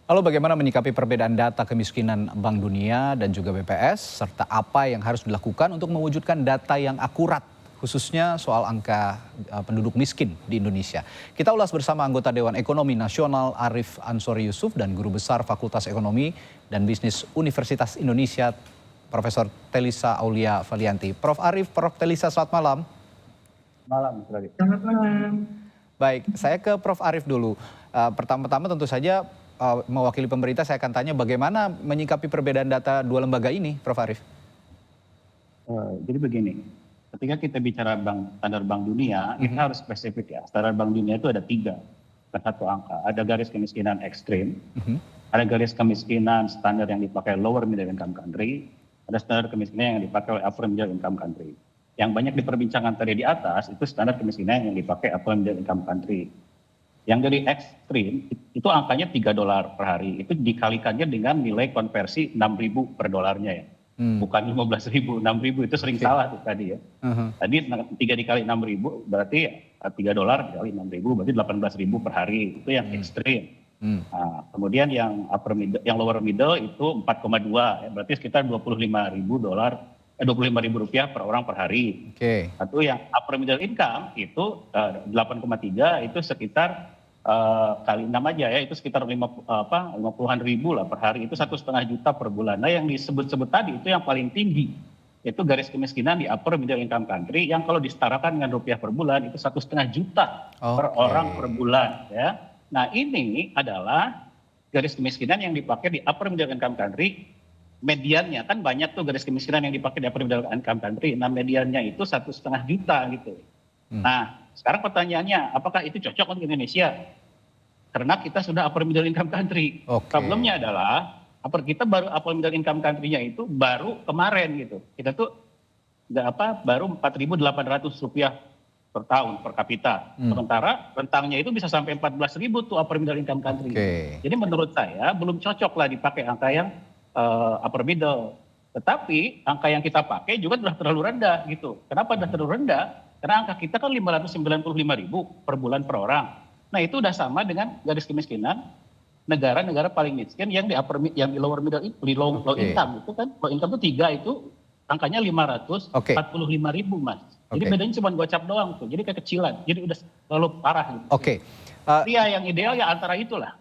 Lalu bagaimana menyikapi perbedaan data kemiskinan Bank Dunia dan juga BPS, serta apa yang harus dilakukan untuk mewujudkan data yang akurat, khususnya soal angka penduduk miskin di Indonesia. Kita ulas bersama anggota Dewan Ekonomi Nasional Arief Ansori Yusuf dan Guru Besar Fakultas Ekonomi dan Bisnis Universitas Indonesia, Profesor Telisa Aulia Valianti. Prof. Arief, Prof. Telisa, selamat malam. Selamat malam. Baik, saya ke Prof. Arief dulu. Pertama-tama tentu saja mewakili pemerintah, saya akan tanya bagaimana menyikapi perbedaan data dua lembaga ini, Prof. Arief. Jadi begini, ketika kita bicara standar Bank Dunia, kita harus spesifik ya. Standar Bank Dunia itu ada 3, satu angka. Ada garis kemiskinan ekstrim, ada garis kemiskinan standar yang dipakai lower middle income country, ada standar kemiskinan yang dipakai oleh upper middle income country. Yang banyak diperbincangkan tadi di atas itu standar kemiskinan yang dipakai upper middle income country. Yang dari ekstrim itu angkanya $3 per hari, itu dikalikannya dengan nilai konversi 6.000 per dolarnya ya. Bukan 15.000, 6.000 itu sering salah tuh tadi ya. Tadi 3 dikali 6.000 berarti $3 dikali 6.000 berarti 18.000 per hari, itu yang ekstrim. Nah, kemudian yang lower middle itu 4,2 ya, berarti sekitar $25.000 per orang per hari. Satu yang upper middle income itu 8,3 itu sekitar kali 6 aja ya, itu sekitar 50-an ribu lah per hari, itu 1,5 juta per bulan. Nah yang disebut-sebut tadi itu yang paling tinggi, itu garis kemiskinan di upper middle income country yang kalau disetarakan dengan rupiah per bulan itu 1,5 juta per orang per bulan ya. Nah ini adalah garis kemiskinan yang dipakai di upper middle income country. Mediannya kan banyak tuh garis kemiskinan yang dipakai di upper middle income country. Nah mediannya itu 1,5 juta gitu. Nah sekarang pertanyaannya, apakah itu cocok untuk Indonesia? Karena kita sudah upper middle income country. Problemnya adalah kita baru upper middle income country-nya itu baru kemarin gitu. Kita tuh baru Rp4.800 per tahun per kapita. Sementara rentangnya itu bisa sampai 14.000 tuh upper middle income country. Jadi menurut saya belum cocok lah dipakai angka yang upper middle. Tetapi angka yang kita pakai juga sudah terlalu rendah gitu. Kenapa sudah terlalu rendah? Karena angka kita kan 595.000 per bulan per orang. Nah itu udah sama dengan garis kemiskinan negara-negara paling miskin yang di lower middle low income itu kan. Low income itu 3 itu angkanya 545.000 Mas. Jadi bedanya cuma gocap doang tuh. Jadi kekecilan. Jadi udah terlalu parah gitu. Yang ideal ya antara itulah.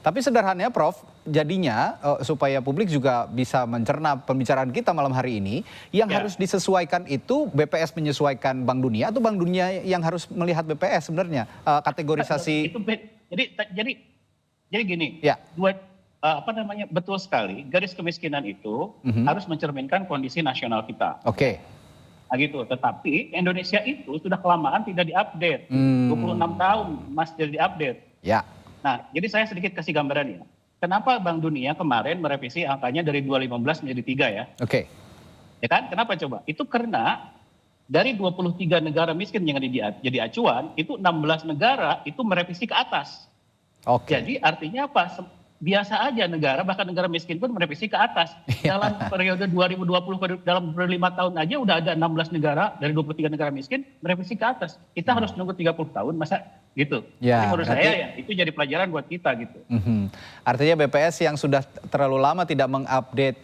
Tapi sederhananya Prof, jadinya supaya publik juga bisa mencerna pembicaraan kita malam hari ini, yang harus disesuaikan itu BPS menyesuaikan Bank Dunia atau Bank Dunia yang harus melihat BPS sebenarnya kategorisasi. Jadi gini, betul sekali garis kemiskinan itu harus mencerminkan kondisi nasional kita. Nah gitu, tetapi Indonesia itu sudah kelamaan tidak diupdate, 26 tahun Mas tidak diupdate. Nah, jadi saya sedikit kasih gambaran ya. Kenapa Bank Dunia kemarin merevisi angkanya dari 215 menjadi 3 ya? Ya kan? Kenapa coba? Itu karena dari 23 negara miskin yang jadi acuan, itu 16 negara itu merevisi ke atas. Jadi artinya apa? Biasa aja negara, bahkan negara miskin pun merevisi ke atas. Dalam periode 2020, dalam 5 tahun aja udah ada 16 negara dari 23 negara miskin merevisi ke atas. Kita harus nunggu 30 tahun, masa gitu? Jadi menurut saya ya, itu jadi pelajaran buat kita gitu. Artinya BPS yang sudah terlalu lama tidak mengupdate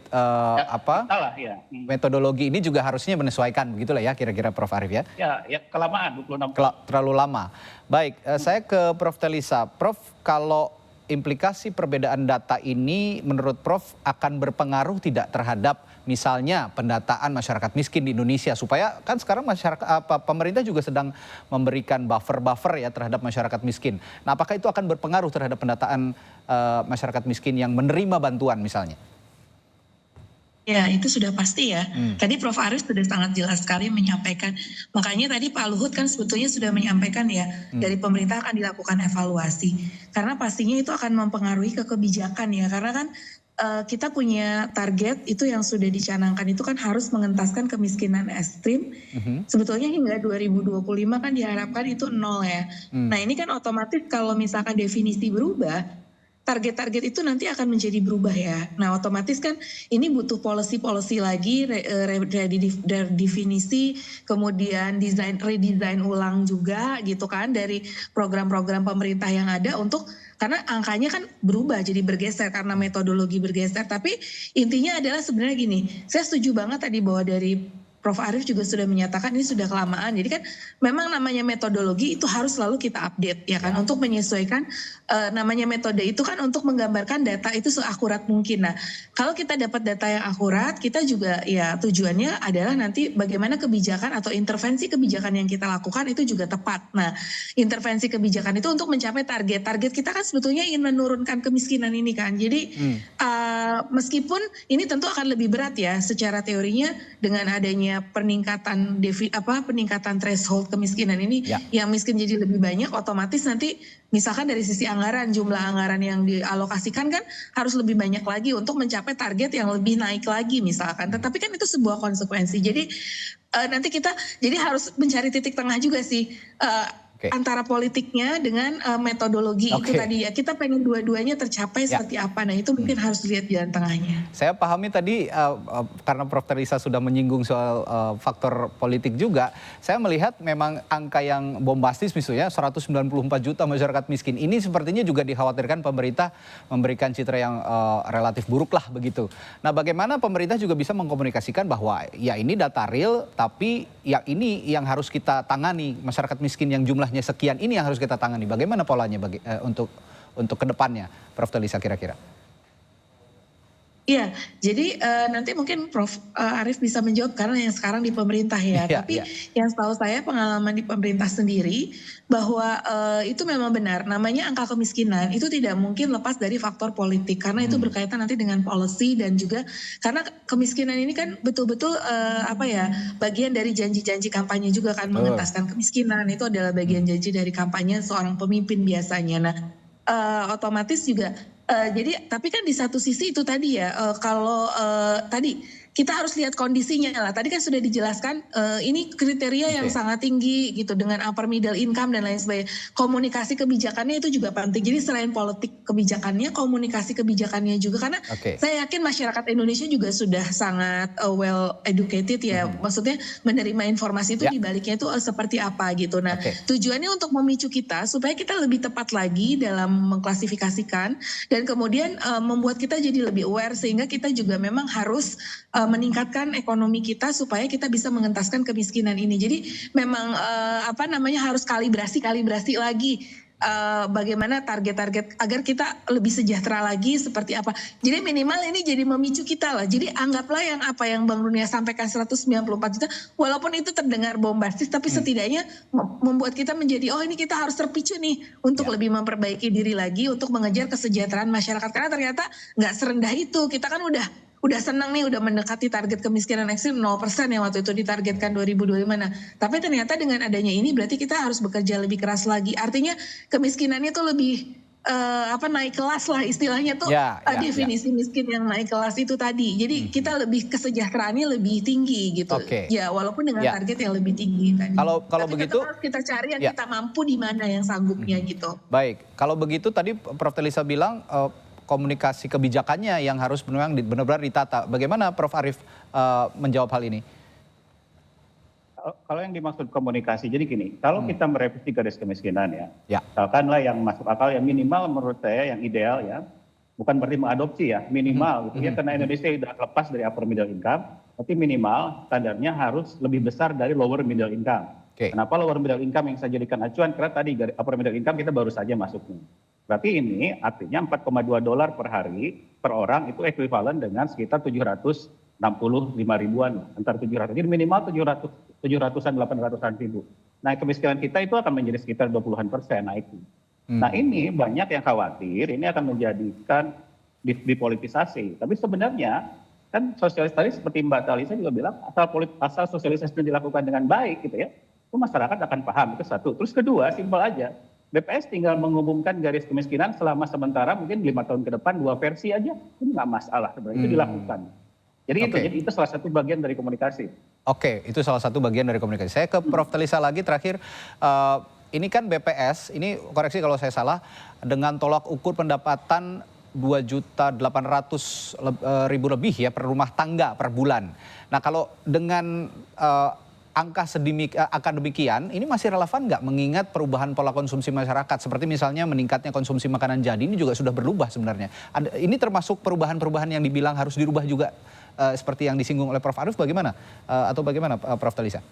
metodologi ini juga harusnya menyesuaikan, begitulah ya kira-kira Prof. Arief ya? Ya kelamaan, 26 tahun. Terlalu lama. Baik, saya ke Prof. Telisa. Prof, kalau implikasi perbedaan data ini menurut Prof akan berpengaruh tidak terhadap misalnya pendataan masyarakat miskin di Indonesia, supaya kan sekarang pemerintah juga sedang memberikan buffer ya terhadap masyarakat miskin. Nah, apakah itu akan berpengaruh terhadap pendataan masyarakat miskin yang menerima bantuan misalnya? Ya, itu sudah pasti ya. Tadi Prof. Arief sudah sangat jelas sekali menyampaikan. Makanya tadi Pak Luhut kan sebetulnya sudah menyampaikan ya, dari pemerintah akan dilakukan evaluasi. Karena pastinya itu akan mempengaruhi ke kebijakan ya. Karena kan kita punya target itu yang sudah dicanangkan itu kan harus mengentaskan kemiskinan ekstrim. Sebetulnya hingga 2025 kan diharapkan itu 0 ya. Nah ini kan otomatis kalau misalkan definisi berubah, target-target itu nanti akan menjadi berubah ya. Nah otomatis kan ini butuh policy-policy lagi, redefinisi, kemudian redesign ulang juga gitu kan dari program-program pemerintah yang ada untuk, karena angkanya kan berubah jadi bergeser karena metodologi bergeser. Tapi intinya adalah sebenarnya gini, saya setuju banget tadi bahwa dari Prof. Arief juga sudah menyatakan ini sudah kelamaan. Jadi kan memang namanya metodologi itu harus selalu kita update ya kan, untuk menyesuaikan namanya metode itu kan untuk menggambarkan data itu seakurat mungkin. Nah kalau kita dapat data yang akurat, kita juga ya tujuannya adalah nanti bagaimana kebijakan atau intervensi kebijakan yang kita lakukan itu juga tepat. Nah intervensi kebijakan itu untuk mencapai target kita kan sebetulnya ingin menurunkan kemiskinan ini kan. Jadi meskipun ini tentu akan lebih berat ya secara teorinya dengan adanya peningkatan threshold kemiskinan ini, yang miskin jadi lebih banyak, otomatis nanti misalkan dari sisi anggaran, jumlah anggaran yang dialokasikan kan harus lebih banyak lagi untuk mencapai target yang lebih naik lagi misalkan. Tetapi kan itu sebuah konsekuensi. Jadi nanti kita jadi harus mencari titik tengah juga sih. Antara politiknya dengan metodologi itu tadi ya, kita pengen dua-duanya tercapai seperti apa. Nah itu mungkin harus dilihat jalan tengahnya. Saya pahami tadi karena Prof. Teresa sudah menyinggung soal faktor politik juga, saya melihat memang angka yang bombastis misalnya 194 juta masyarakat miskin ini sepertinya juga dikhawatirkan pemerintah memberikan citra yang relatif buruk lah begitu. Nah bagaimana pemerintah juga bisa mengkomunikasikan bahwa ya ini data real, tapi ya ini yang harus kita tangani, masyarakat miskin yang jumlah sekian ini yang harus kita tangani. Bagaimana polanya untuk kedepannya, Prof. Teresa kira-kira? Iya, jadi nanti mungkin Prof. Arief bisa menjawab karena yang sekarang di pemerintah ya. Tapi yang setahu saya pengalaman di pemerintah sendiri bahwa itu memang benar. Namanya angka kemiskinan itu tidak mungkin lepas dari faktor politik karena itu berkaitan nanti dengan policy dan juga karena kemiskinan ini kan betul-betul bagian dari janji-janji kampanye juga kan, mengentaskan kemiskinan itu adalah bagian janji dari kampanye seorang pemimpin biasanya. Nah otomatis juga jadi tapi kan di satu sisi itu tadi ya kalau tadi kita harus lihat kondisinya lah. Tadi kan sudah dijelaskan ini kriteria yang sangat tinggi gitu dengan upper middle income dan lain sebagainya. Komunikasi kebijakannya itu juga penting. Jadi selain politik kebijakannya, komunikasi kebijakannya juga karena saya yakin masyarakat Indonesia juga sudah sangat well educated ya. Maksudnya menerima informasi itu di baliknya itu seperti apa gitu. Nah, tujuannya untuk memicu kita supaya kita lebih tepat lagi dalam mengklasifikasikan dan kemudian membuat kita jadi lebih aware sehingga kita juga memang harus meningkatkan ekonomi kita supaya kita bisa mengentaskan kemiskinan ini. Jadi memang harus kalibrasi lagi bagaimana target-target agar kita lebih sejahtera lagi seperti apa. Jadi minimal ini jadi memicu kita lah. Jadi anggaplah yang apa yang Bank Dunia sampaikan 194 juta walaupun itu terdengar bombastis tapi setidaknya membuat kita menjadi ini kita harus terpicu nih untuk lebih memperbaiki diri lagi untuk mengejar kesejahteraan masyarakat karena ternyata nggak serendah itu. Kita kan udah senang nih, udah mendekati target kemiskinan ekstrim 0% yang waktu itu ditargetkan 2025. Nah, tapi ternyata dengan adanya ini berarti kita harus bekerja lebih keras lagi. Artinya kemiskinannya tuh lebih naik kelas lah istilahnya tuh definisi miskin yang naik kelas itu tadi. Jadi kita lebih kesejahteraannya lebih tinggi gitu. Ya walaupun dengan target yang lebih tinggi tadi. Kalau tapi begitu harus kita cari yang kita mampu di mana yang sanggupnya gitu. Baik, kalau begitu tadi Prof. Teresa bilang komunikasi kebijakannya yang harus benar-benar ditata. Bagaimana Prof. Arief menjawab hal ini? Kalau yang dimaksud komunikasi, jadi gini, kalau kita merevisi garis kemiskinan misalkanlah yang masuk akal yang minimal menurut saya yang ideal ya, bukan berarti mengadopsi ya, minimal gitu ya, karena Indonesia sudah lepas dari upper middle income, tapi minimal standarnya harus lebih besar dari lower middle income. Kenapa lower middle income yang saya jadikan acuan? Karena tadi upper middle income kita baru saja masuknya. Berarti ini artinya $4,2 per hari per orang itu ekuivalen dengan sekitar 765 ribuan, antara 700, jadi minimal 700-an 800-an ribu. Nah kemiskinan kita itu akan menjadi sekitar 20% naiknya. Nah ini banyak yang khawatir ini akan menjadikan dipolitisasi. Tapi sebenarnya kan sosialis tadi seperti Mbak Talisa juga bilang asal sosialisasi dilakukan dengan baik gitu ya, itu masyarakat akan paham, itu satu. Terus kedua simpel aja. BPS tinggal mengumumkan garis kemiskinan selama sementara mungkin 5 tahun ke depan 2 versi aja, itu nggak masalah sebenarnya, itu dilakukan. Jadi itu salah satu bagian dari komunikasi. Itu salah satu bagian dari komunikasi. Saya ke Prof. Teresa lagi terakhir, ini kan BPS, ini koreksi kalau saya salah, dengan tolak ukur pendapatan 2.800.000 lebih ya per rumah tangga per bulan. Nah kalau dengan angka demikian, ini masih relevan nggak mengingat perubahan pola konsumsi masyarakat? Seperti misalnya meningkatnya konsumsi makanan jadi ini juga sudah berubah sebenarnya. Ini termasuk perubahan-perubahan yang dibilang harus dirubah juga seperti yang disinggung oleh Prof. Arief bagaimana? Atau bagaimana Prof. Talisa?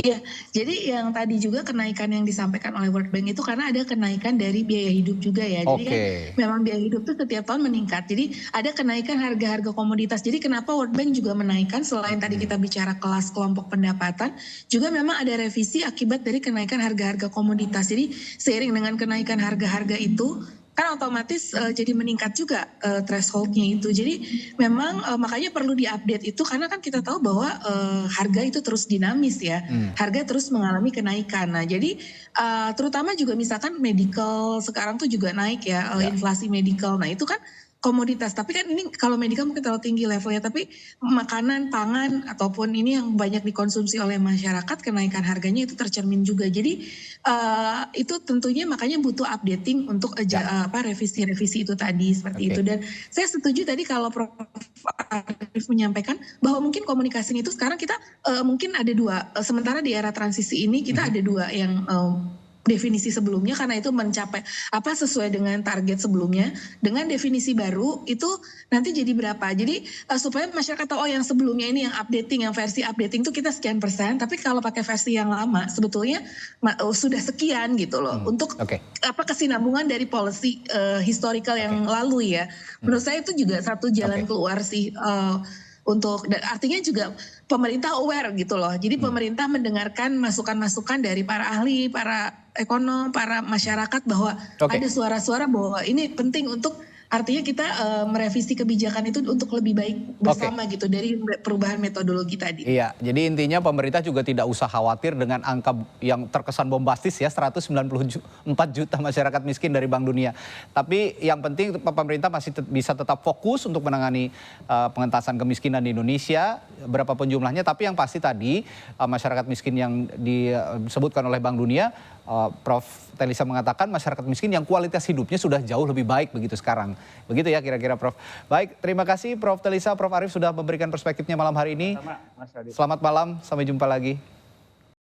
Iya, jadi yang tadi juga kenaikan yang disampaikan oleh World Bank itu karena ada kenaikan dari biaya hidup juga ya. Jadi kan memang biaya hidup itu setiap tahun meningkat. Jadi ada kenaikan harga-harga komoditas. Jadi kenapa World Bank juga menaikkan selain tadi kita bicara kelas kelompok pendapatan, juga memang ada revisi akibat dari kenaikan harga-harga komoditas. Jadi seiring dengan kenaikan harga-harga itu kan otomatis jadi meningkat juga thresholdnya itu. Jadi memang makanya perlu diupdate itu karena kan kita tahu bahwa harga itu terus dinamis ya. Harga terus mengalami kenaikan. Nah jadi terutama juga misalkan medical sekarang tuh juga naik ya, inflasi medical. Nah itu kan komoditas, tapi kan ini kalau medical mungkin terlalu tinggi levelnya, tapi makanan, pangan, ataupun ini yang banyak dikonsumsi oleh masyarakat, kenaikan harganya itu tercermin juga. Jadi itu tentunya makanya butuh updating untuk revisi-revisi itu tadi, seperti itu. Dan saya setuju tadi kalau Prof. Arief menyampaikan bahwa mungkin komunikasi itu sekarang kita mungkin ada dua, sementara di era transisi ini kita ada dua yang definisi sebelumnya karena itu mencapai sesuai dengan target sebelumnya, dengan definisi baru itu nanti jadi berapa. Jadi supaya masyarakat tahu yang sebelumnya ini yang updating, yang versi updating itu kita sekian persen, tapi kalau pakai versi yang lama sebetulnya sudah sekian gitu loh. Untuk kesinambungan dari policy historical yang lalu ya. Menurut saya itu juga satu jalan keluar sih. Artinya juga pemerintah aware gitu loh. Jadi pemerintah mendengarkan masukan-masukan dari para ahli, para ekonom, para masyarakat bahwa ada suara-suara bahwa ini penting untuk artinya kita merevisi kebijakan itu untuk lebih baik bersama gitu dari perubahan metodologi tadi. Iya, jadi intinya pemerintah juga tidak usah khawatir dengan angka yang terkesan bombastis ya, 194 juta masyarakat miskin dari Bank Dunia. Tapi yang penting pemerintah masih bisa tetap fokus untuk menangani pengentasan kemiskinan di Indonesia, berapapun jumlahnya. Tapi yang pasti tadi masyarakat miskin yang disebutkan oleh Bank Dunia, Prof. Talisa mengatakan masyarakat miskin yang kualitas hidupnya sudah jauh lebih baik begitu sekarang. Begitu ya kira-kira Prof. Baik, terima kasih Prof. Talisa, Prof. Arief sudah memberikan perspektifnya malam hari ini. Selamat malam, sampai jumpa lagi.